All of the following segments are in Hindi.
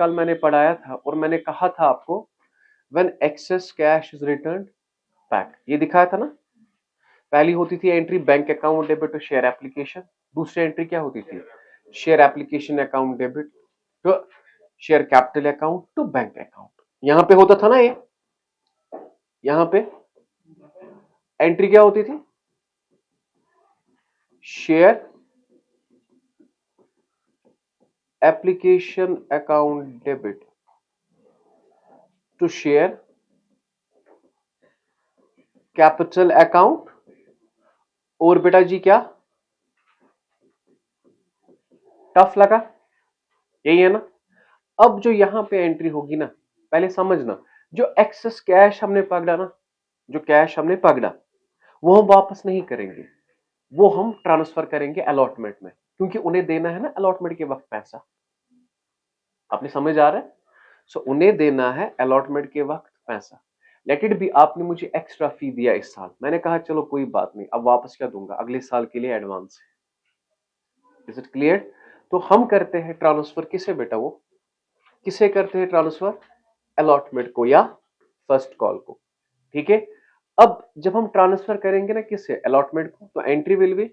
कल मैंने पढ़ाया था और मैंने कहा था आपको when excess cash is return back, ये दिखाया था ना। पहली होती थी entry bank account debit to share application, दूसरी एंट्री क्या होती थी, share application account debit to share capital account to bank account. यहां पे होता था ना ये, यहां पे एंट्री क्या होती थी, share application account debit to share capital account, और बेटा जी क्या टफ लगा, यही है ना। अब जो यहां पे एंट्री होगी ना, पहले समझना, जो एक्सेस कैश हमने पकड़ा ना, जो कैश हमने पकड़ा वो हम वापस नहीं करेंगे, वो हम ट्रांसफर करेंगे अलॉटमेंट में, क्योंकि उन्हें देना है ना अलॉटमेंट के वक्त पैसा। आपने समझ आ रहा है, सो उन्हें देना है अलॉटमेंट के वक्त पैसा। लेट इट बी, आपने मुझे एक्स्ट्रा फी दिया इस साल, मैंने कहा चलो कोई बात नहीं, अब वापस क्या दूंगा, अगले साल के लिए एडवांस है। Is it clear? तो हम करते हैं ट्रांसफर किसे बेटा, वो किसे करते हैं ट्रांसफर, अलॉटमेंट को या फर्स्ट कॉल को। ठीक है, अब जब हम ट्रांसफर करेंगे ना किससे, अलॉटमेंट को, तो entry will be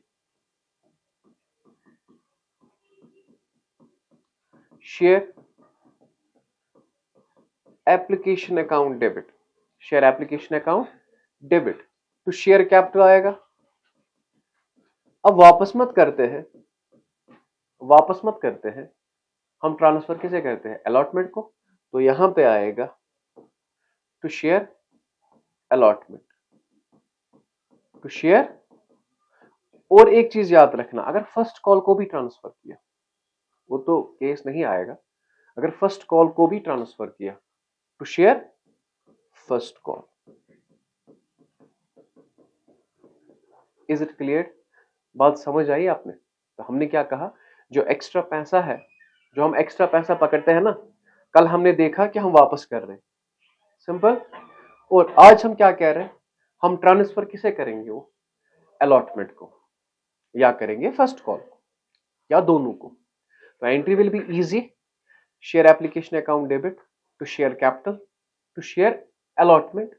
share application account debit, share application account debit to share capital आएगा। अब वापस मत करते हैं, वापस मत करते हैं, हम ट्रांसफर किसे करते हैं, अलॉटमेंट को, तो यहां पे आएगा to share allotment to share. और एक चीज याद रखना, अगर फर्स्ट कॉल को भी ट्रांसफर किया, वो तो केस नहीं आएगा, अगर फर्स्ट कॉल को भी ट्रांसफर किया to share first call. Is it clear? बात समझ आई आपने? तो हमने क्या कहा, जो एक्स्ट्रा पैसा है, जो हम एक्स्ट्रा पैसा पकड़ते हैं ना, कल हमने देखा कि हम वापस कर रहे हैं, सिंपल। और आज हम क्या कह रहे हैं, हम ट्रांसफर किसे करेंगे, वो अलॉटमेंट को या करेंगे फर्स्ट कॉल को, या दोनों को। तो entry will be easy, share application account debit to share capital to share allotment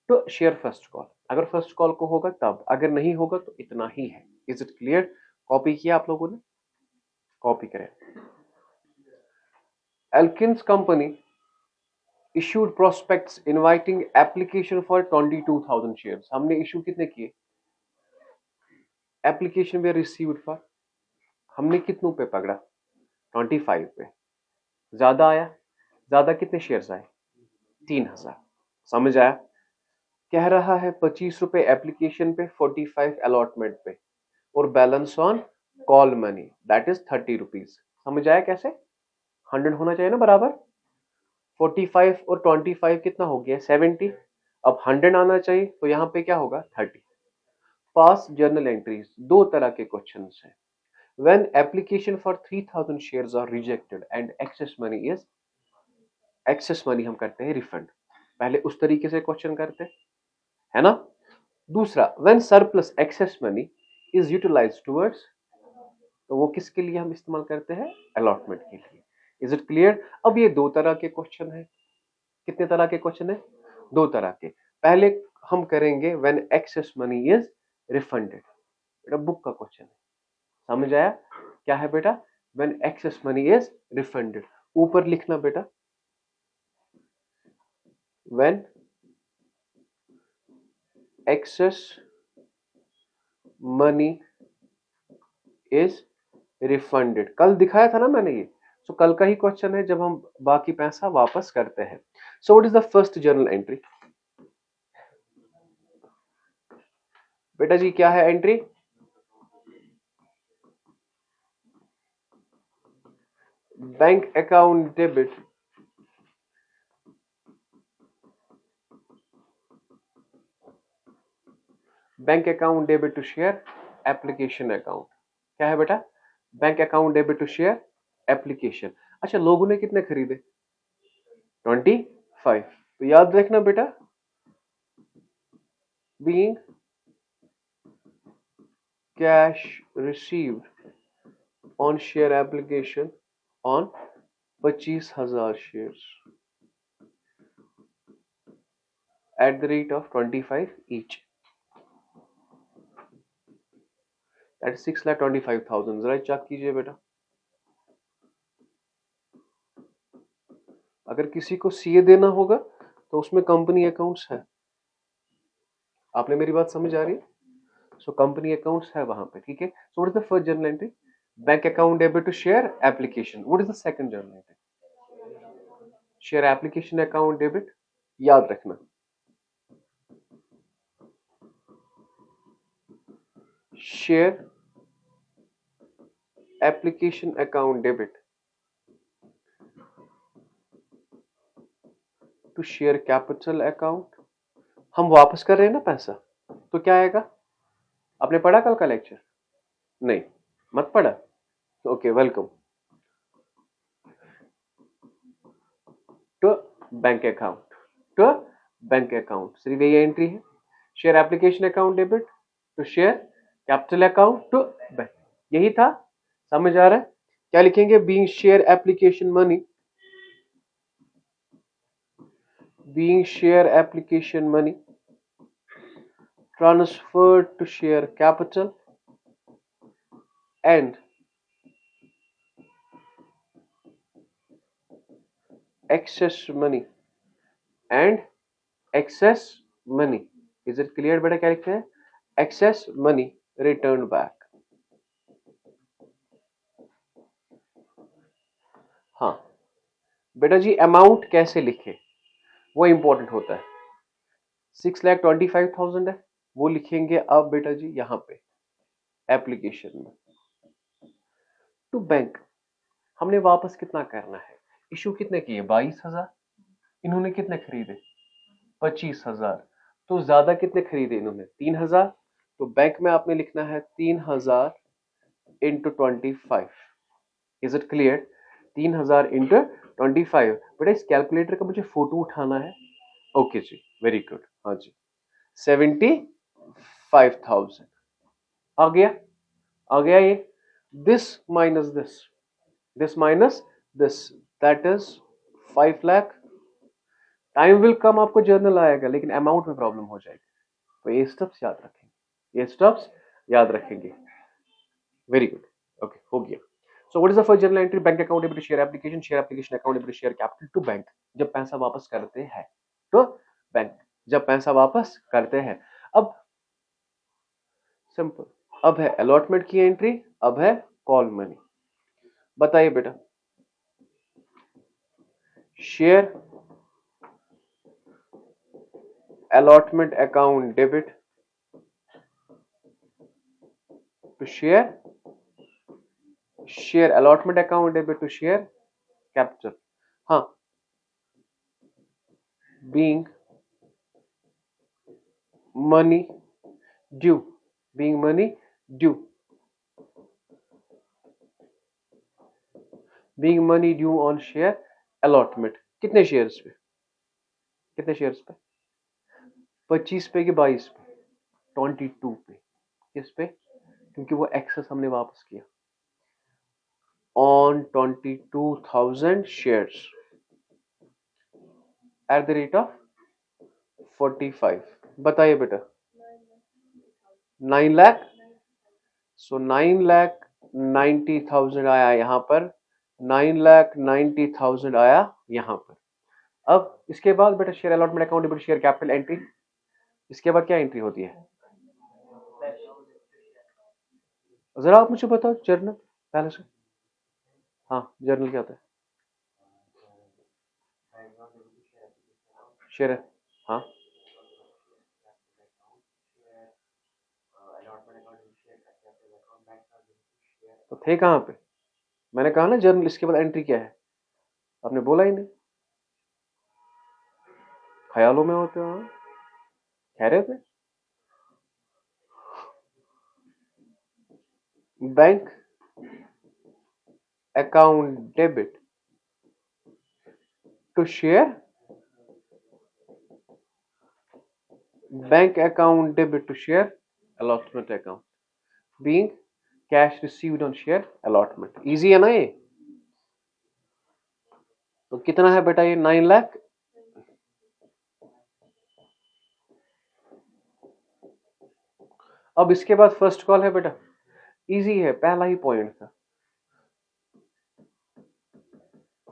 to share first call. अगर फर्स्ट कॉल को होगा तब, अगर नहीं होगा तो इतना ही है। Is it clear? कॉपी किया आप लोगों ने? कॉपी करें। Elkins company issued prospects inviting application for 22,000 shares। हमने इशू कितने किए, एप्लीकेशन वे रिसीव्ड फॉर, हमने कितनों पे पकड़ा, 25 पे। ज्यादा आया, ज्यादा कितने शेयर्स आए, 3,000। समझ आया? कह रहा है 25 रुपए एप्लीकेशन पे, 45 अलॉटमेंट पे, और balance on call money that is 30 rupees. समझ आया कैसे, 100 होना चाहिए ना बराबर, 45 और 25 कितना हो गया, 70। अब 100 आना चाहिए, तो यहां पे क्या होगा, 30। पास जर्नल एंट्रीज, दो तरह के क्वेश्चन है। When application for 3,000 shares are rejected and excess money is, excess money हम करते हैं रिफंड, पहले उस तरीके से क्वेश्चन करते है ना। दूसरा, when surplus excess money is utilized towards, तो वो किसके लिए हम इस्तेमाल करते हैं, अलॉटमेंट के लिए। Is it clear? अब ये दो तरह के क्वेश्चन है, कितने तरह के क्वेश्चन है, दो तरह के। पहले हम करेंगे when excess money is refunded, बेटा बुक का क्वेश्चन है, समझ आया क्या है बेटा, when excess money is refunded. ऊपर लिखना बेटा, when excess money is refunded, कल दिखाया था ना मैंने ये, सो कल का ही क्वेश्चन है, जब हम बाकी पैसा वापस करते हैं। So what is the first journal entry, बेटा जी क्या है entry, bank account debit bank account debit to share application account. क्या है बेटा, bank account debit to share application. अच्छा, लोगों ने कितने खरीदे, 25। तो याद रखना बेटा, being cash received on share application on 25,000 shares at the rate of 25 each. That is 6,25,000. जरा चेक कीजिए बेटा, अगर किसी को सीए देना होगा तो उसमें कंपनी अकाउंट्स है। आपने मेरी बात समझ आ रही है? सो कंपनी अकाउंट्स है वहां पे, ठीक है। So what is the first journal entry? Bank account debit to share application. What is the second journal entry? Share application account debit. याद रखना, share application account debit to share capital account. हम वापस कर रहे हैं ना पैसा, तो क्या आएगा? आपने पढ़ा कल का लेक्चर? नहीं, मत पढ़ा? Okay, welcome to bank account, to bank account. सिर्फ ये एंट्री है, share application account debit to share capital account to bank. यही था, समझ आ रहा है? क्या लिखेंगे? Being share application money, being share application money transferred to share capital and excess money and excess money. Is it clear बेटा? क्या लिखते हैं? Excess money returned back. हाँ बेटा जी, अमाउंट कैसे लिखे वो इंपॉर्टेंट होता है। 6,25,000 है, वो लिखेंगे अब बेटा जी यहां पे एप्लीकेशन में टू बैंक। हमने वापस कितना करना है? इशू कितने किए? 22,000। इन्होंने कितने खरीदे? 25,000। तो ज्यादा कितने खरीदे इन्होंने? 3,000। तो बैंक में आपने लिखना है 3,000 into 25। Is it clear? 3,000 into 25। बेटा इस कैलकुलेटर का मुझे फोटो उठाना है। ओके जी, वेरी गुड। हाँ जी, 75,000 आ गया, आ गया ये। This minus this, this minus this, that is 5 lakh. Time will come, आपको जर्नल आएगा, लेकिन अमाउंट में प्रॉब्लम हो जाएगी। तो ये स्टेप्स याद रखेंगे, ये स्टेप्स याद रखेंगे। वेरी गुड, ओके, हो गया। So what is the first journal entry? Bank account debit to share application, share application account debit to share capital to bank. जब पैसा वापस करते हैं तो बैंक, जब पैसा वापस करते हैं। अब सिंपल, अब है अलॉटमेंट की एंट्री, अब है कॉल मनी। बताइए बेटा, share allotment account debit to share allotment account debit to share capital। हाँ, being money due, being money due, being money due on share allotment। कितने शेयर्स पे? कितने शेयर्स पे? 25 पे कि 22 पे? 22 पे। किस पे? क्योंकि वो एक्सेस हमने वापस किया on 22,000 shares at the rate of 45। बताइए बेटा, 9 लाख। सो 9,90,000 आया यहां पर, 9,90,000 आया यहां पर। अब इसके बाद बेटा share allotment account debit share capital entry. इसके बाद क्या एंट्री होती है? जरा आप मुझे बताओ जर्नल पहले से। हाँ, जर्नल क्या होता है? शेयर है, हाँ। तो थे कहां पे? मैंने कहा ना जर्नल, इसके बाद एंट्री क्या है? आपने बोला ही नहीं, ख्यालों में होते हो, कह रहे थे। Bank account debit to share, bank account debit to share allotment account, being cash received on share allotment. Easy है ना ये? तो कितना है बेटा ये 9 लाख। अब इसके बाद फर्स्ट कॉल है बेटा, इजी है, पहला ही पॉइंट था।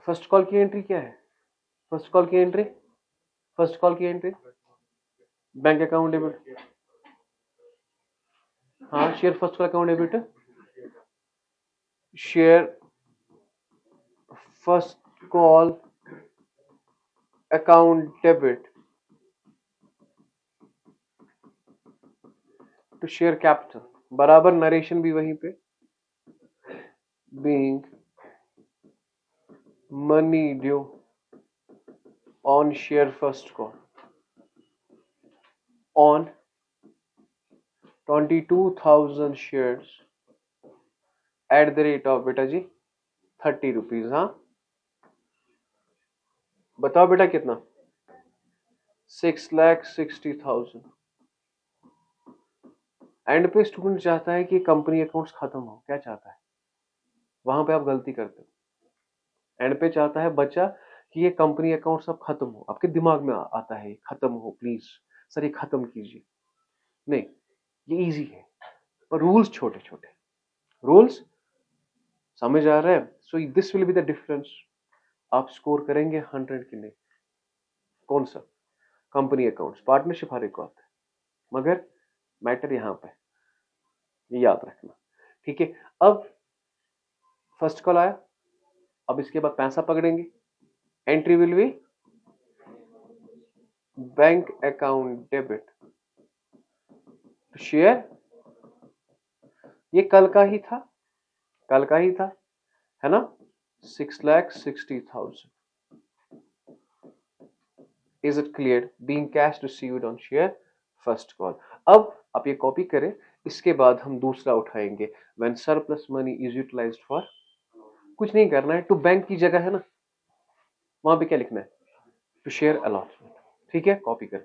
फर्स्ट कॉल की एंट्री क्या है? फर्स्ट कॉल की एंट्री, फर्स्ट कॉल की एंट्री बैंक अकाउंट डेबिट। हाँ, share first call account debit, share first call account debit to share capital, बराबर नरेशन भी वहीं पे, being money due on share first call on 22,000 shares at the rate of बेटा जी 30 रुपीज। हाँ बताओ बेटा कितना? 6,60,000। एंड पे स्टूडेंट चाहता है कि कंपनी अकाउंट्स खत्म हो, क्या चाहता है? वहां पे आप गलती करते हो। एंड पे चाहता है बच्चा कि ये कंपनी अकाउंट्स अब खत्म हो, आपके दिमाग में आता है खत्म हो, प्लीज सर ये खत्म कीजिए। नहीं, ये इजी है पर रूल्स छोटे छोटे, रूल्स समझ आ रहा है? So this will be the difference. आप स्कोर करेंगे 100 के लिए। कौन सा? कंपनी अकाउंट्स, पार्टनरशिप हर एक को आता है, मगर मैटर यहां पे, ये याद रखना, ठीक है। अब फर्स्ट कॉल आया, अब इसके बाद पैसा पकड़ेंगे। Entry will B bank account debit share, ये कल का ही था, कल का ही था, है ना? 6,60,000 is it clear? Being cash received on share first call. अब आप ये कॉपी करें, इसके बाद हम दूसरा उठाएंगे। When surplus money is utilized for, कुछ नहीं करना है, टू बैंक की जगह है ना, वहां पे क्या लिखना है? To share allotment. ठीक है, कॉपी करें।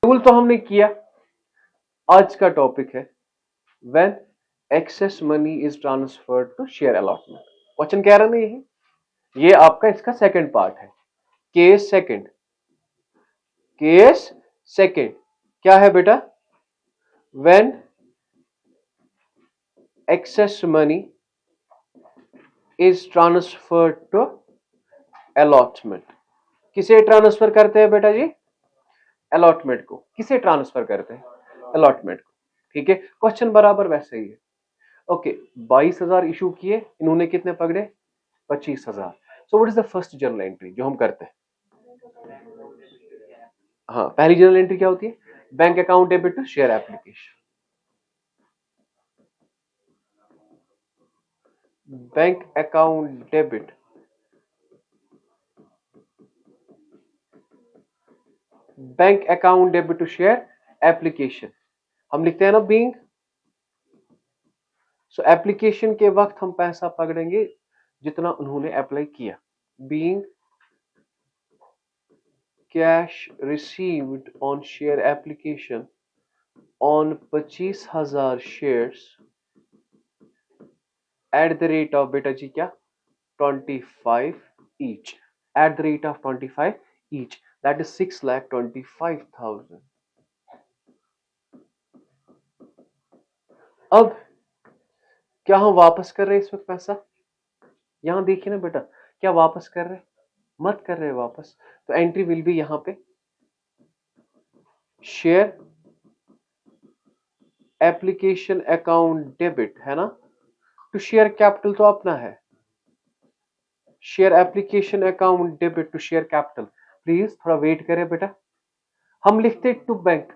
रूल तो हमने किया। आज का टॉपिक है when excess money is transferred to share allotment. Question कह रहा ना ये आपका इसका सेकंड पार्ट है। केस सेकंड, केस सेकंड क्या है बेटा? When excess money is transferred to allotment. किसे ट्रांसफर करते हैं बेटा जी? अलॉटमेंट को। किसे ट्रांसफर करते हैं? अलॉटमेंट को। ठीक है, क्वेश्चन बराबर वैसे ही है। ओके, 22,000 इशू किए, इन्होंने कितने पकड़े? 25,000। सो what is the first journal entry जो हम करते हैं? हाँ, पहली जर्नल एंट्री क्या होती है? Bank account debit to share application. Bank account debit bank account debit to share application, हम लिखते हैं ना बीइंग। सो एप्लीकेशन के वक्त हम पैसा पकड़ेंगे जितना उन्होंने अप्लाई किया। Being cash received on share application on 25,000 shares at the rate of बेटा जी क्या? 25 each, at the rate of 25 each, that is 6,25,000। अब क्या हम वापस कर रहे हैं इस वक्त पैसा? यहां देखिए ना बेटा, क्या वापस कर रहे? मत कर रहे वापस। तो एंट्री विल बी यहां पे शेयर एप्लीकेशन अकाउंट डेबिट, है ना? टू शेयर कैपिटल तो अपना है, share application account debit to share capital. Please थोड़ा वेट करें बेटा, हम लिखते टू बैंक।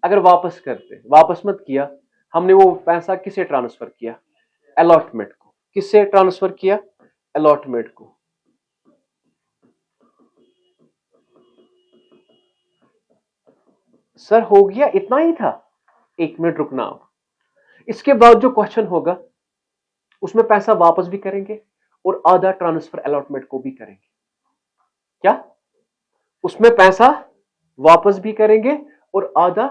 अगर वापस करते, वापस मत किया, हमने वो पैसा किसे ट्रांसफर किया? अलॉटमेंट को। किससे ट्रांसफर किया? अलॉटमेंट को। सर हो गया, इतना ही था? एक मिनट रुकना आप। इसके बाद जो क्वेश्चन होगा उसमें पैसा वापस भी करेंगे और आधा ट्रांसफर अलॉटमेंट को भी करेंगे। क्या? उसमें पैसा वापस भी करेंगे और आधा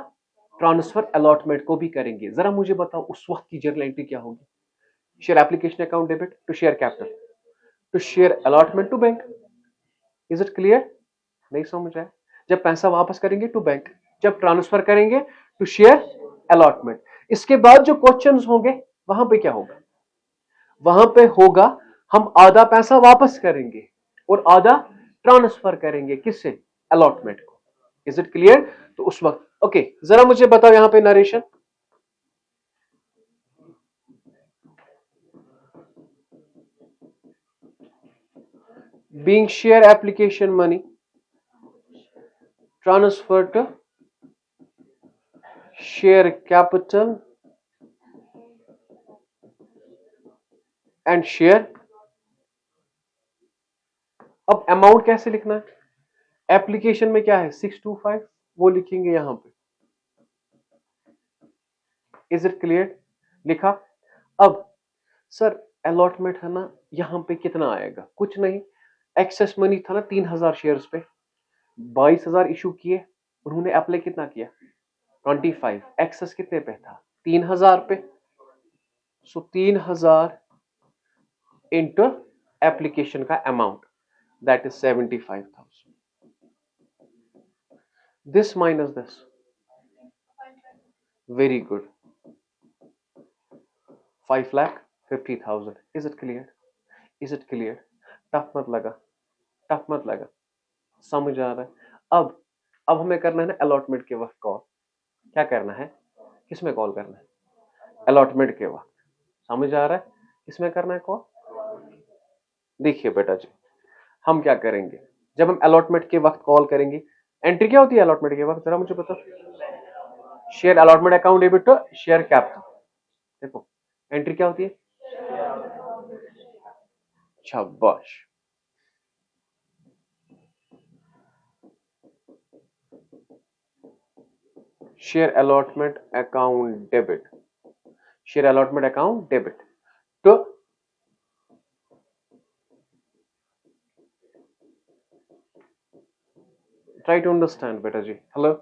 ट्रांसफर अलॉटमेंट को भी करेंगे। जरा मुझे बताओ उस वक्त की जर्नल एंट्री क्या होगी? Share application account debit to share capital to share allotment to bank. Is it clear? नहीं समझ आया? जब पैसा वापस करेंगे टू बैंक, जब ट्रांसफर करेंगे टू शेयर अलॉटमेंट। इसके बाद जो क्वेश्चंस होंगे वहां पे क्या होगा? वहां पे होगा हम आधा पैसा वापस करेंगे और आधा ट्रांसफर करेंगे किससे? अलॉटमेंट को। Is it clear? तो उस वक्त ओके जरा मुझे बताओ यहां पे narration. being share application money transferred to share capital and share। अब अमाउंट कैसे लिखना है? एप्लीकेशन में क्या है 625, वो लिखेंगे यहां पे। Is it clear? लिखा। अब सर अलॉटमेंट है ना, यहां पे कितना आएगा? कुछ नहीं, एक्सेस मनी था ना 3000 शेयर्स पे, 22,000 इशू किए, उन्होंने अप्लाई कितना किया? 25। एक्सेस कितने पे था? 3000 पे। सो 3000 इंटू एप्लीकेशन का amount, that is 75,000। This minus this, very good, 5,50,000। Is it clear? Is it clear? Tough मत लगा, टफ मत लगा, समझ आ रहा है? अब हमें करना है ना अलॉटमेंट के वक्त कॉल। क्या करना है? किसमें कॉल करना है? अलॉटमेंट के वक्त। समझ आ रहा है? किसमें करना है कॉल? देखिए बेटा जी, हम क्या करेंगे जब हम अलॉटमेंट के वक्त कॉल करेंगे? एंट्री क्या होती है अलॉटमेंट के वक्त, जरा मुझे बताओ। Share allotment account debit to share capital. देखो एंट्री क्या होती है? शाबाश। Share allotment account debit, share allotment account debit तो ट्राई टू अंडरस्टैंड बेटा जी। Hello,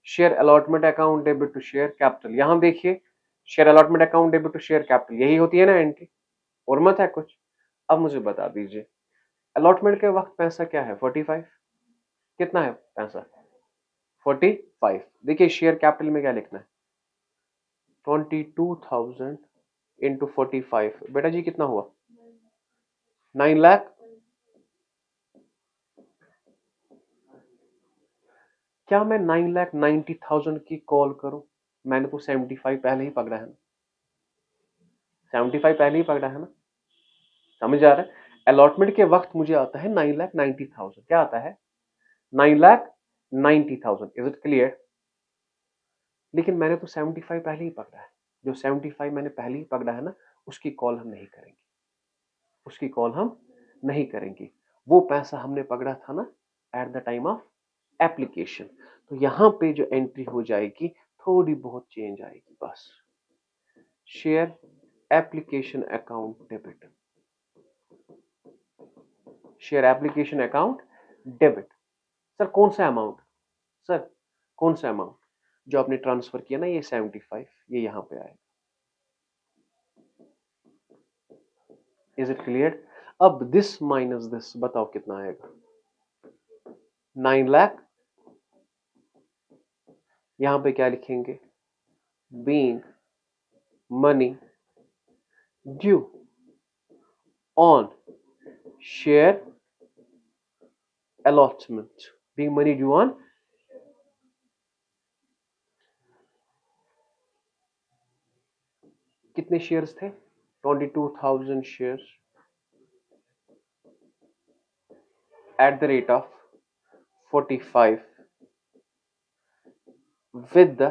share allotment account debit to share capital. यहां देखिए share allotment account debit to share capital, यही होती है ना एंट्री, और मत है कुछ। अब मुझे बता दीजिए अलॉटमेंट के वक्त पैसा क्या है? 45। कितना है पैसा? 45। देखिए शेयर कैपिटल में क्या लिखना है? 22,000 इंटू 45, बेटा जी कितना हुआ? 9 लाख। क्या मैं 9,90,000 की कॉल करूं? मैंने तो 75 पहले ही पकड़ा है ना, 75 पहले ही पकड़ा है ना। समझ आ रहा है? अलॉटमेंट के वक्त मुझे आता है 9,90,000। क्या आता है? 9,90,000। Is it clear? लेकिन मैंने तो 75 पहले ही पकड़ा है। जो 75 मैंने पहले ही पकड़ा है ना, उसकी कॉल हम नहीं करेंगे, उसकी कॉल हम नहीं करेंगे। वो पैसा हमने पकड़ा था ना at the time of application. तो यहां पे जो एंट्री हो जाएगी थोड़ी बहुत चेंज आएगी बस। Share application account debit, share application account debit. Sir कौन सा अमाउंट? सर कौन सा अमाउंट? जो आपने ट्रांसफर किया ना, ये 75, ये यहां पे आएगा। Is it clear? अब दिस माइनस दिस, बताओ कितना आएगा? 9 लाख। यहां पे क्या लिखेंगे? Being money due on share allotment, being money due on। कितने शेयर्स थे? 22,000 shares at the rate of 45 with the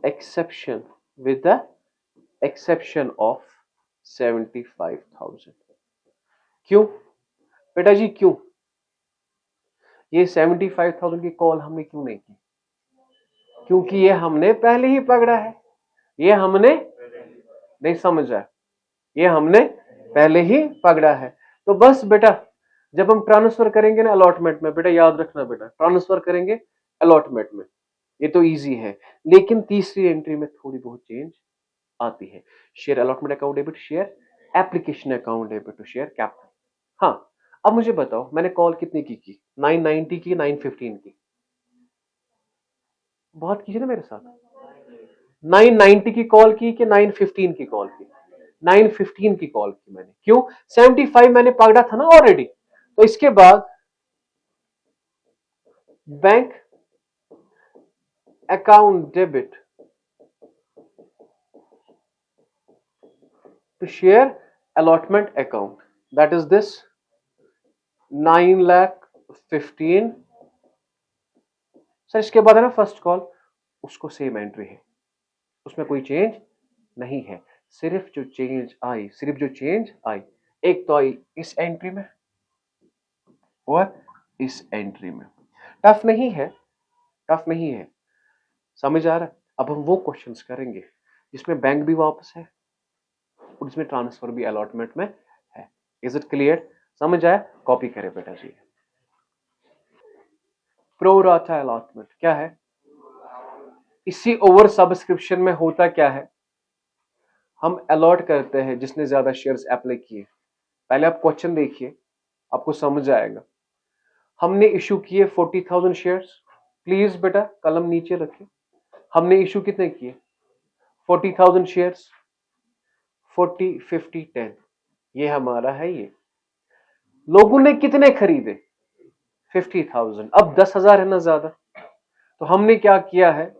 exception of 75,000। क्यों बेटा जी क्यों? ये 75,000 की कॉल हमने क्यों नहीं की? क्योंकि ये हमने पहले ही पकड़ा है। ये हमने नहीं समझा, ये हमने पहले ही पकड़ा है। तो बस बेटा जब हम ट्रांसफर करेंगे ना अलॉटमेंट में, बेटा याद रखना बेटा, ट्रांसफर करेंगे अलॉटमेंट में, ये तो इजी है। लेकिन तीसरी एंट्री में थोड़ी बहुत चेंज आती है। Share allotment account debit share application account debit to share capital. हाँ अब मुझे बताओ मैंने कॉल कितनी की 990 की 915 की? बहुत कीजिए ना मेरे साथ। 990 की कॉल की कि 915 की कॉल की? 915 की कॉल की मैंने। क्यों? 75 मैंने पकड़ा था ना ऑलरेडी। तो इसके बाद bank account debit to share allotment account, that is this 9,15,000। Sir इसके बाद है ना फर्स्ट कॉल, उसको सेम एंट्री है, उसमें कोई चेंज नहीं है। सिर्फ जो चेंज आई, एक तो आई इस एंट्री में और इस एंट्री में। टफ नहीं है, टफ नहीं है, समझ आ रहा है? अब हम वो क्वेश्चंस करेंगे जिसमें बैंक भी वापस है और इसमें ट्रांसफर भी अलॉटमेंट में है। Is it clear? समझ आया? कॉपी करें बेटा जी। प्रो राटा अलॉटमेंट क्या है? इसी ओवर सब्सक्रिप्शन में होता क्या है, हम अलॉट करते हैं जिसने ज्यादा शेयर्स अप्लाई किए। पहले आप क्वेश्चन देखिए, आपको समझ आएगा। हमने इशू किए 40,000 शेयर्स। प्लीज बेटा कलम नीचे रखें। हमने इशू कितने किए? 40,000 शेयर्स। 40, 50, 10, ये हमारा है। ये लोगों ने कितने खरीदे? 50,000। अब 10,000 है ना ज्यादा, तो हमने क्या किया है,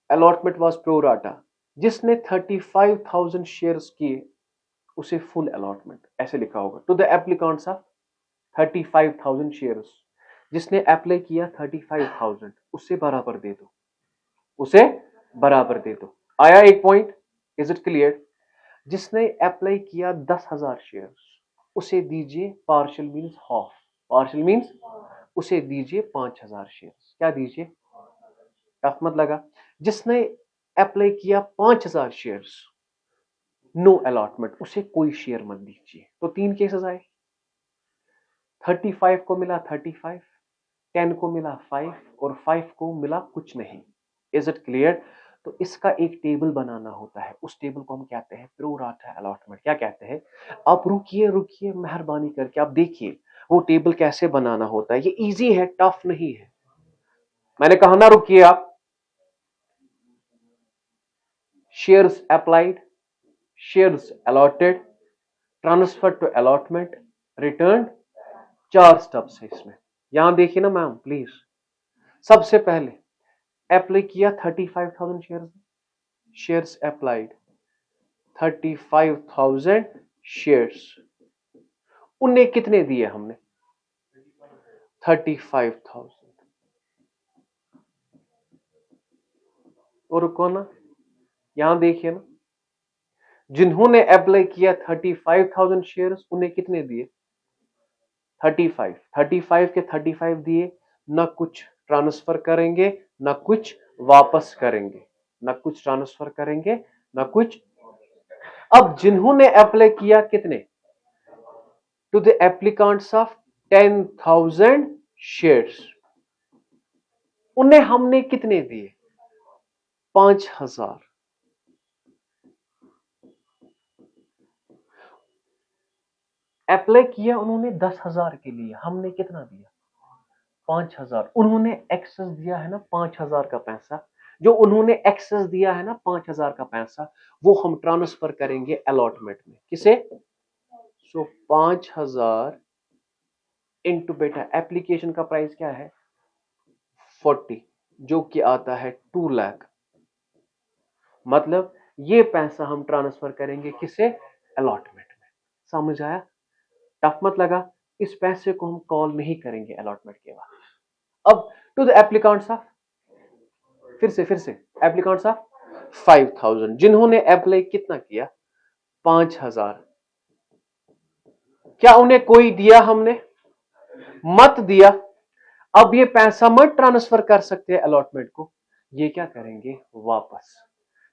अलॉटमेंट वाज प्रो राटा। जिसने 35,000 शेयर्स किए उसे फुल अलॉटमेंट, ऐसे लिखा होगा to the applicants of 35,000 shares. जिसने अप्लाई किया 35,000 उससे बराबर दे दो, उसे बराबर दे दो। आया एक पॉइंट? Is it clear? जिसने अप्लाई किया 10,000 शेयर्स उसे दीजिए partial means half, partial means उसे दीजिए 5,000 शेयर्स। क्या दीजिए? टफ मत लगा। जिसने अप्लाई किया 5,000 शेयर्स, नो अलॉटमेंट, उसे कोई शेयर मत दीजिए। तो तीन केसेस आए, 35 को मिला 35, 10 को मिला 5 और 5 को मिला कुछ नहीं। Is it clear? तो इसका एक टेबल बनाना होता है, उस टेबल को हम कहते हैं प्रो राटा अलॉटमेंट। क्या कहते हैं? आप रुकिए रुकिए मेहरबानी करके आप देखिए वो टेबल कैसे बनाना होता है। ये इजी है, टफ नहीं है। मैंने कहा ना रुकिए आप। Shares applied, shares allotted, transfer to allotment, return, 4 steps है इसमें। यहां देखिए ना मैम प्लीज। सबसे पहले अप्लाई किया 35,000 शेयर्स, शेयर्स अप्लाइड 35,000 शेयर्स। उन्हें कितने दिए हमने? 35,000। और रुको ना, यहां देखिए ना, जिन्होंने अप्लाई किया 35,000 शेयर्स उन्हें कितने दिए? 35। 35 के 35 दिए, ना कुछ ट्रांसफर करेंगे ना कुछ वापस करेंगे, ना कुछ ट्रांसफर करेंगे ना कुछ। अब जिन्होंने अप्लाई किया कितने? To the applicants of 10,000 shares, उन्हें हमने कितने दिए? 5,000। अप्लाई किया उन्होंने 10,000 के लिए, हमने कितना दिया? 5,000। उन्होंने एक्सेस दिया है ना 5,000 का पैसा, जो उन्होंने एक्सेस दिया है ना 5,000 का पैसा, वो हम ट्रांसफर करेंगे अलॉटमेंट में। किसे? सो 5,000 इंटू बेटा एप्लीकेशन का प्राइस क्या है? 40, जो कि आता है 2 लाख। मतलब ये पैसा हम ट्रांसफर करेंगे किसे? अलॉटमेंट में। समझ आया? टफ मत लगा। इस पैसे को हम कॉल नहीं करेंगे अलॉटमेंट के बाद। अब टू द एप्लीकेंट्स ऑफ, फिर से एप्लीकेंट्स ऑफ 5,000, जिन्होंने अप्लाई कितना किया? 5,000। क्या उन्हें कोई दिया हमने? मत दिया। अब ये पैसा मत ट्रांसफर कर सकते अलॉटमेंट को, ये क्या करेंगे? वापस।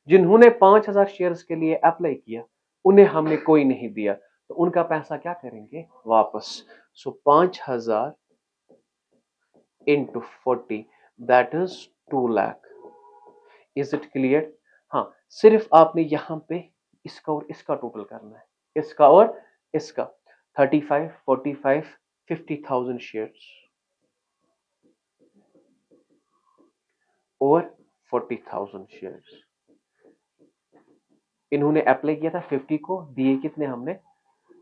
जिन्होंने 5,000 शेयर्स के लिए अप्लाई किया उन्हें हमने कोई नहीं दिया, तो उनका पैसा क्या करेंगे? वापस। सो 5,000 into 40, that is 2 lakh. Is it clear? हाँ, सिर्फ आपने यहां पे इसका और इसका टोटल करना है, इसका और इसका। 35, 45, 50,000 शेयर्स और 40,000 शेयर्स। इन्होंने अप्लाई किया था 50 को, दिए कितने हमने,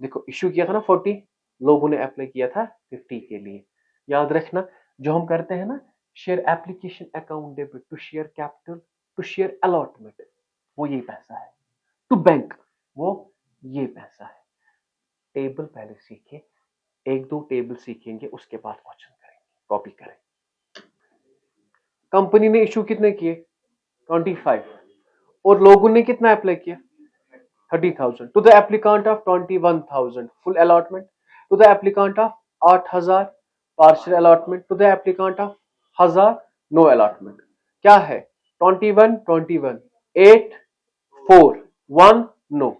देखो इश्यू किया था ना 40, लोगों ने अप्लाई किया था 50 के लिए। याद रखना जो हम करते हैं ना, share application account debit to share capital to share allotment, वो ये पैसा है। टू बैंक, वो ये पैसा है। टेबल पहले सीखे, एक दो टेबल सीखेंगे उसके बाद क्वेश्चन करेंगे, कॉपी करें। कंपनी ने इश्यू कितने किए 25 और लोगों ने कितना अप्लाई किया 30,000 to the applicant of 21,000 full allotment, to the applicant of 8,000 partial allotment, to the applicant of 1,000 no allotment. क्या है 21, 21, 8, 4, 1 नो।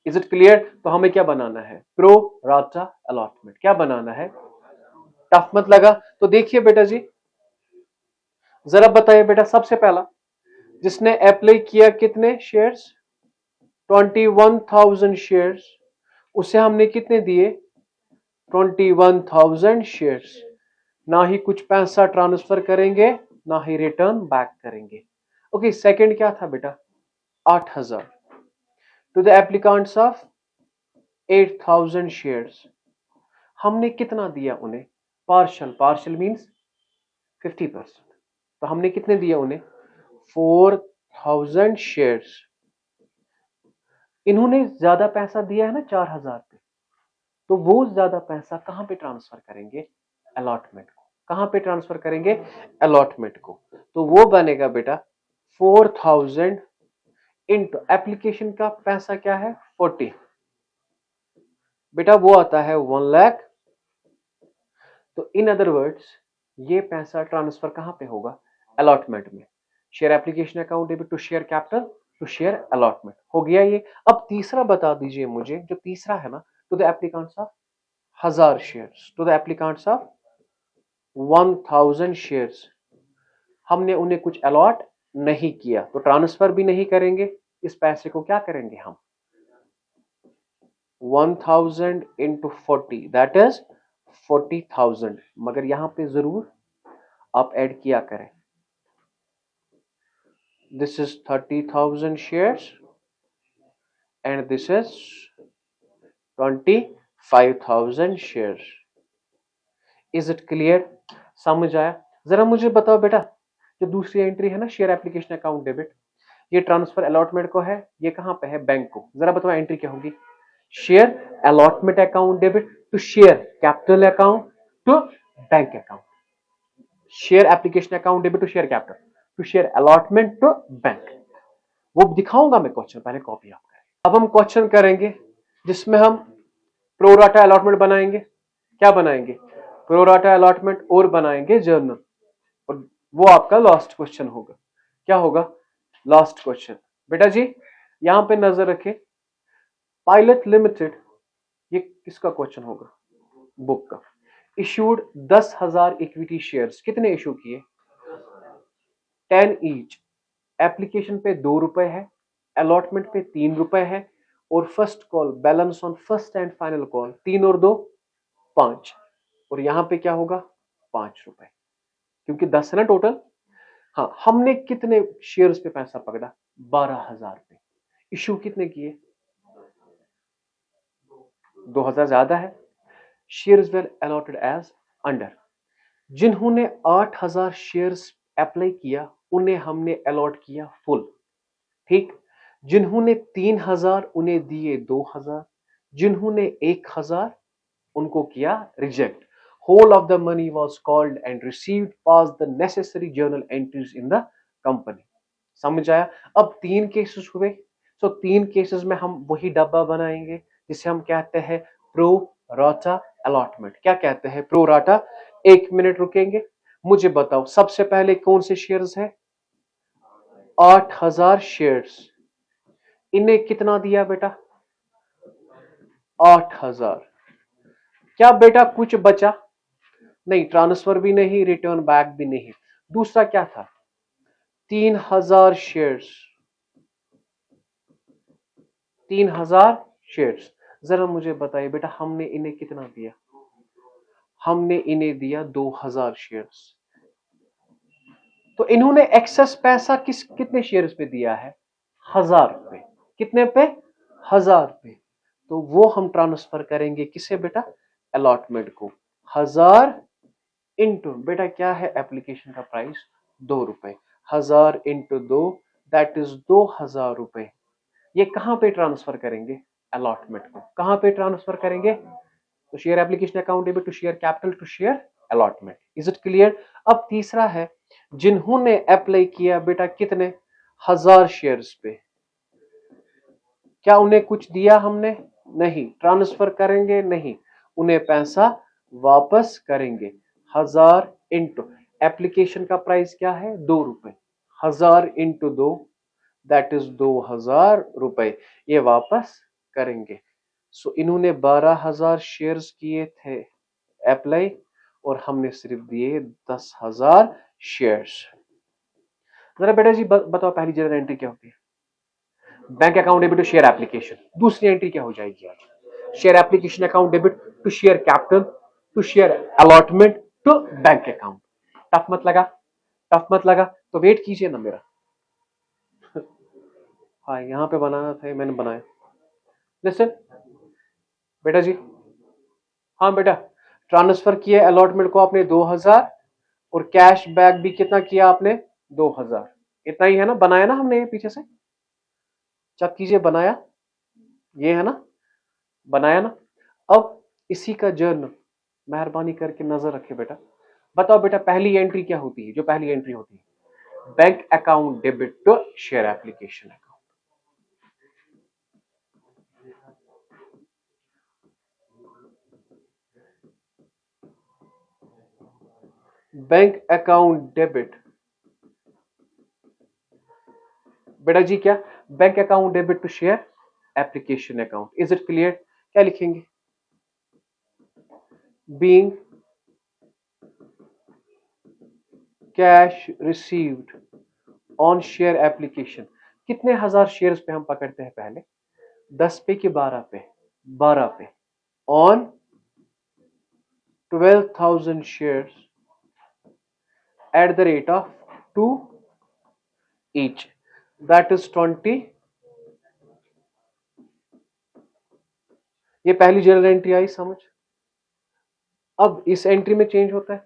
Is it clear? तो हमें क्या बनाना है, प्रो राटा अलॉटमेंट। क्या बनाना है, टफ मत लगा। तो देखिए बेटा जी, जरा बताइए बेटा, सबसे पहला जिसने अप्लाई किया कितने शेयर्स 21,000 शेयर्स, उसे हमने कितने दिए 21,000 शेयर्स। ना ही कुछ पैसा ट्रांसफर करेंगे ना ही रिटर्न बैक करेंगे। ओके, सेकंड क्या था बेटा 8,000 to the applicants of 8,000 shares. हमने कितना दिया उन्हें, पार्शियल, पार्शियल मींस 50%। तो हमने कितने दिया उन्हें 4,000 शेयर्स। इन्होंने ज्यादा पैसा दिया है ना 4,000 पे, तो वो ज्यादा पैसा कहां पे ट्रांसफर करेंगे, अलॉटमेंट को। कहां पे ट्रांसफर करेंगे, अलॉटमेंट को। तो वो बनेगा बेटा 4,000 इंटू एप्लीकेशन का पैसा क्या है 40, बेटा वो आता है 1 लाख। तो इन अदर वर्ड्स ये पैसा ट्रांसफर कहां पे होगा, अलॉटमेंट में। Share application account debit to share capital to share allotment हो गया ये। अब तीसरा बता दीजिए मुझे, जो तीसरा है ना, to the applicants of 1,000 shares, to the applicants of 1,000 shares. हमने उन्हें कुछ अलॉट नहीं किया तो ट्रांसफर भी नहीं करेंगे। इस पैसे को क्या करेंगे हम 1,000 इंटू 40 दैट इज 40,000। मगर यहां पे जरूर आप ऐड किया करें, this is 30,000 shares and this is 25,000 shares. Is it clear? समझ आया? जरा मुझे बताओ बेटा, जो दूसरी एंट्री है ना शेयर एप्लीकेशन अकाउंट डेबिट, ये ट्रांसफर अलॉटमेंट को है, ये कहां पे है बैंक को। जरा बताओ एंट्री क्या होगी, share allotment account debit to share capital account to bank account. Share application account debit to share capital to share allotment to bank. वो दिखाऊंगा मैं क्वेश्चन, पहले कॉपी आप करें। अब हम क्वेश्चन करेंगे जिसमें हम प्रोराटा अलॉटमेंट बनाएंगे। क्या बनाएंगे, प्रोराटा अलॉटमेंट और बनाएंगे जर्नल, और वो आपका लास्ट क्वेश्चन होगा। क्या होगा लास्ट क्वेश्चन, बेटा जी यहां पे नजर रखें, पायलट लिमिटेड, ये किसका क्वेश्चन होगा, बुक का। इश्यूड 10,000 इक्विटी शेयर्स, कितने इशू किए 10 ईच। एप्लीकेशन पे 2 रुपए है, अलॉटमेंट पे 3 रुपए है, और first call balance on first and final call 3 और 2 5, और यहां पे क्या होगा 5 रुपए, क्योंकि 10 है ना टोटल। हाँ, हमने कितने शेयर्स पे पैसा पकड़ा 12,000 पे। इश्यू कितने किए 2,000 ज्यादा है। Shares were allotted as under, जिन्होंने 8,000 शेयर्स अप्लाई किया उन्हें हमने अलॉट किया फुल, ठीक। जिन्होंने 3,000 उन्हें दिए 2,000, जिन्होंने 1,000 उनको किया reject. Whole of the money was called and received pass the necessary journal entries in the company. समझ आया? अब 3 केसेस हुए, तो 3 केसेस में हम वही डब्बा बनाएंगे जिसे हम कहते हैं प्रो राटा अलॉटमेंट। क्या कहते हैं प्रो राटा। 1 मिनट रुकेंगे, मुझे बताओ सबसे पहले कौन से शेयर्स है 8,000 शेयर्स। इन्हें कितना दिया बेटा 8,000। क्या बेटा कुछ बचा नहीं, ट्रांसफर भी नहीं, रिटर्न बैक भी नहीं। दूसरा क्या था 3,000 शेयर्स, 3,000 शेयर्स। जरा मुझे बताइए बेटा, हमने इन्हें कितना दिया? हमने इन्हें दिया 2000 शेयर्स। तो इन्होंने एक्सेस पैसा कितने शेयर्स पे दिया है? 1000 पे। कितने पे? 1000 पे। तो वो हम ट्रांसफर करेंगे किसे बेटा? अलॉटमेंट को। 1000 इंटू बेटा क्या है एप्लीकेशन का प्राइस? 2 रुपए। 1000 इंटू 2 दैट इज 2000 रुपए। ये कहां पे ट्रांसफर करेंगे? अलॉटमेंट को। कहां पे ट्रांसफर करेंगे? तो share application account debit to share capital to share allotment. Is it clear? अब तीसरा है, जिन्होंने अप्लाई किया बेटा कितने? 1000 शेयर्स पे। क्या उन्हें कुछ दिया हमने? नहीं। ट्रांसफर करेंगे? नहीं। उन्हें पैसा वापस करेंगे। 1000 इंटू एप्लीकेशन का प्राइस क्या है? 2 रुपए। 1000 इंटू 2 दैट इज 2000 रुपए। ये वापस करेंगे। सो इन्होंने 12000 शेयर्स किए थे अप्लाई, और हमने सिर्फ दिए 10,000 शेयर्स। जरा बेटा जी बताओ, पहली जर्नल एंट्री क्या होती है? Bank account debit to share application. दूसरी एंट्री क्या हो जाएगी आज? Share application account debit to share capital to share allotment to bank account. Tough मत लगा? टफ मत लगा? तो वेट कीजिए ना मेरा। हाँ, यहां पे बनाना था, मैंने बनाया। लिसन बेटा जी। हाँ बेटा, ट्रांसफर किया अलॉटमेंट को आपने 2000, और कैश बैक भी कितना किया आपने? 2000। इतना ही है ना? बनाया ना हमने ये पीछे से? चेक कीजिए, बनाया? ये है ना? बनाया ना? अब इसी का जर्नल मेहरबानी करके नजर रखे बेटा। बताओ बेटा, पहली एंट्री क्या होती है? जो पहली एंट्री होती है, bank account debit to share application account. Bank account debit बेटा जी क्या? Bank account debit to share application account. Is it clear? क्या लिखेंगे? Being cash received on share application. कितने हजार शेयर्स पे हम पकड़ते हैं पहले? 10 पे कि 12 पे? 12 पे। On 12,000 shares at the rate of 2 each, that is 20। ये पहली जर्नल एंट्री आई समझ? अब इस एंट्री में चेंज होता है।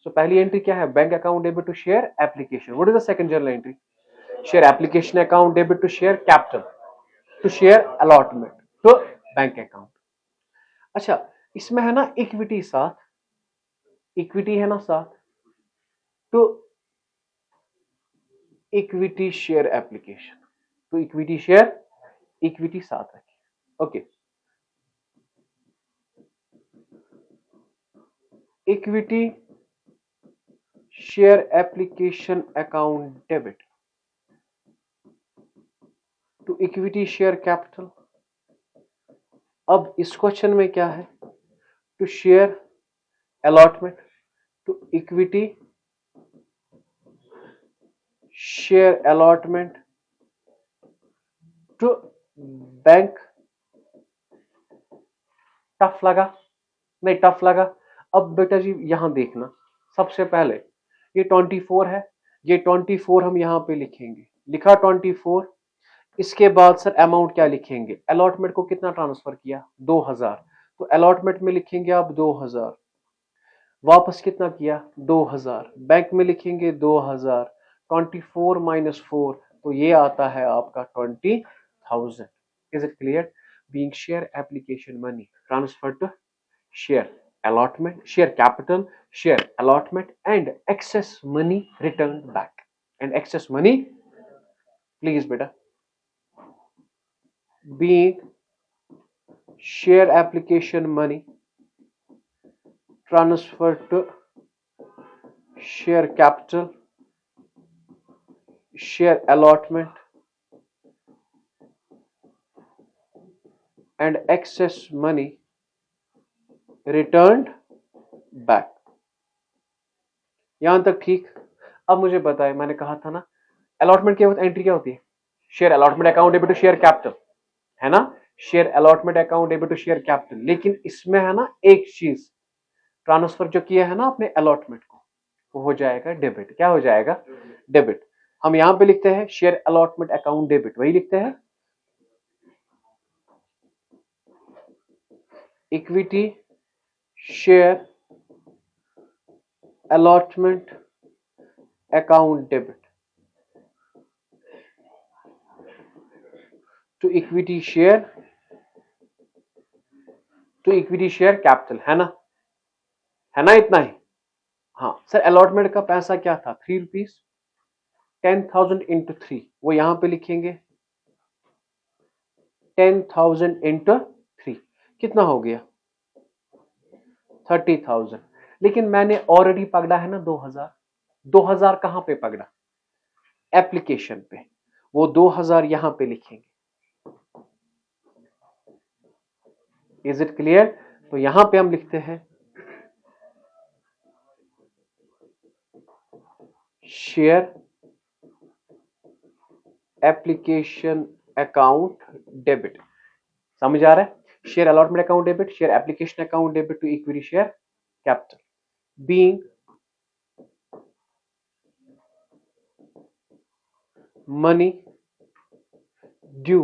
सो पहली एंट्री क्या है? Bank account debit to share application. What is the second journal entry? Share application account debit to share capital to share allotment to bank account. अच्छा, इसमें है ना इक्विटी साथ, इक्विटी है ना साथ, तो इक्विटी शेयर एप्लीकेशन तो इक्विटी शेयर, इक्विटी साथ रखिए। Okay, equity share application account debit to equity share capital. अब इस क्वेश्चन में क्या है? To share allotment to equity share allotment to bank. Tough लगा? नहीं टफ लगा। अब बेटा जी यहां देखना, सबसे पहले ये 24 है, ये 24 हम यहां पे लिखेंगे। लिखा 24। इसके बाद सर अमाउंट क्या लिखेंगे? अलॉटमेंट को कितना ट्रांसफर किया? 2000। तो अलॉटमेंट में लिखेंगे आप 2000। वापस कितना किया? 2000। बैंक में लिखेंगे 2000। 24 माइनस 4, तो ये आता है आपका 20,000। Is it clear? Being share application money transfer to share allotment, share capital, share allotment, and excess money returned back. And excess money, please beta, being share application money transferred to share capital, share allotment, and excess money returned back। यहां तक ठीक? अब मुझे बताएं, मैंने कहा था ना अलॉटमेंट की एंट्री क्या होती है? Share allotment account debit to share capital, है ना? Share allotment account debit to share capital. लेकिन इसमें है ना एक चीज, ट्रांसफर जो किया है ना अपने अलॉटमेंट को, वो हो जाएगा डेबिट। क्या हो जाएगा? डेबिट। हम यहां पे लिखते हैं शेयर अलॉटमेंट अकाउंट डेबिट, वही लिखते हैं equity share allotment account debit to equity share capital, है ना? है ना? इतना ही। हाँ सर, अलॉटमेंट का पैसा क्या था? 3 रुपीज। 10,000 इंटू 3, वो यहां पे लिखेंगे 10,000 इंटू 3, कितना हो गया? 30,000। लेकिन मैंने ऑलरेडी पकड़ा है ना 2,000। 2,000 कहां पे पकड़ा? एप्लीकेशन पे। वो 2,000 यहां पे लिखेंगे। Is it clear? तो यहां पे हम लिखते हैं शेयर एप्लीकेशन अकाउंट डेबिट। समझ आ रहा है? Share allotment account debit, share application account debit to equity share capital, being money due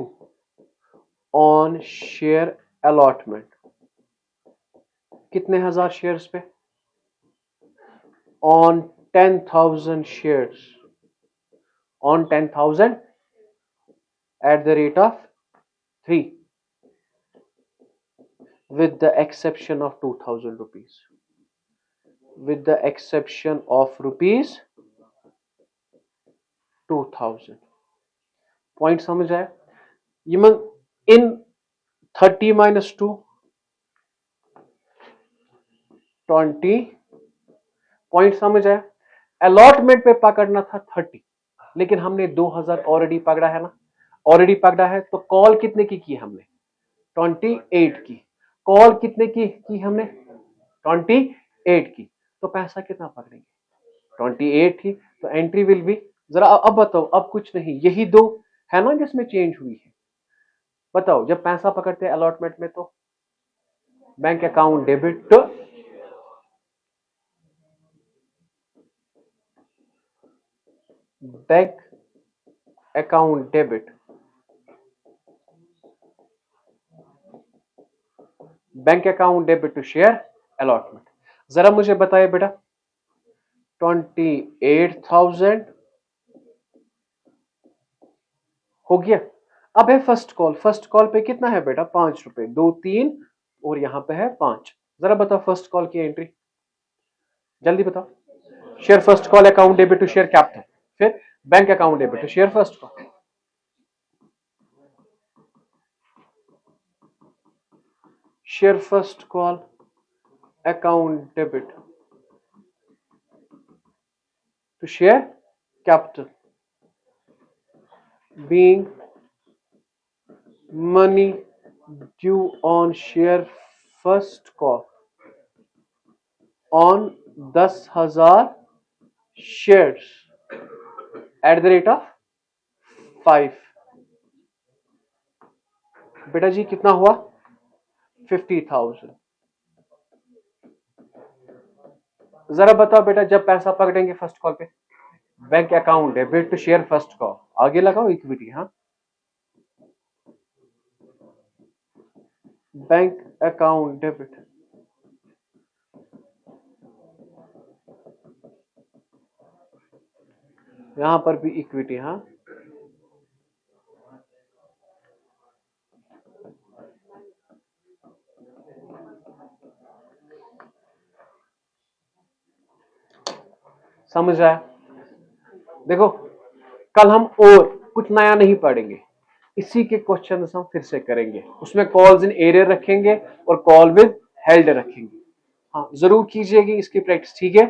on share allotment. कितने हजार शेयर्स पे? On 10,000 shares, on 10,000 at the rate of 3 with the exception of 2,000 rupees, with the exception of rupees 2,000। Point समझ आया? ये मग इन 30 minus 2 20। पॉइंट समझ आया? अलॉटमेंट पे पकड़ना था 30, लेकिन हमने 2,000 ऑलरेडी पकड़ा है ना, ऑलरेडी पकड़ा है। तो कॉल कितने की हमने? 28 की। कॉल कितने की हमने? 28 की। तो पैसा कितना पकड़ेंगे? 28 ही। तो एंट्री विल बी, जरा अब बताओ, अब कुछ नहीं, यही दो है ना जिसमें चेंज हुई है। बताओ, जब पैसा पकड़ते हैं अलॉटमेंट में तो bank account debit to bank account debit, bank account debit to share allotment. जरा मुझे बताइए बेटा, 28,000 हो गया। अब है फर्स्ट कॉल। फर्स्ट कॉल पे कितना है बेटा? 5 रुपए। 2 3 और यहां पे है 5। जरा बताओ फर्स्ट कॉल की एंट्री, जल्दी बताओ। Share first call account debit to share capital, फिर bank account debit to share first call. Share first call account debit to share capital, being money due on share first call on 10,000 shares at the rate of 5। बेटा जी कितना हुआ? 50,000। जरा बताओ बेटा, जब पैसा पकड़ेंगे फर्स्ट कॉल पे, bank account debit to share first call, आगे लगाओ इक्विटी। हाँ, बैंक अकाउंट डेबिट यहां पर भी इक्विटी। हाँ, समझ आया? देखो, कल हम और कुछ नया नहीं पढ़ेंगे, इसी के क्वेश्चन हम फिर से करेंगे। उसमें कॉल्स इन एरियर रखेंगे और कॉल विद हेल्ड रखेंगे। हाँ, जरूर कीजिएगी इसकी प्रैक्टिस, ठीक है?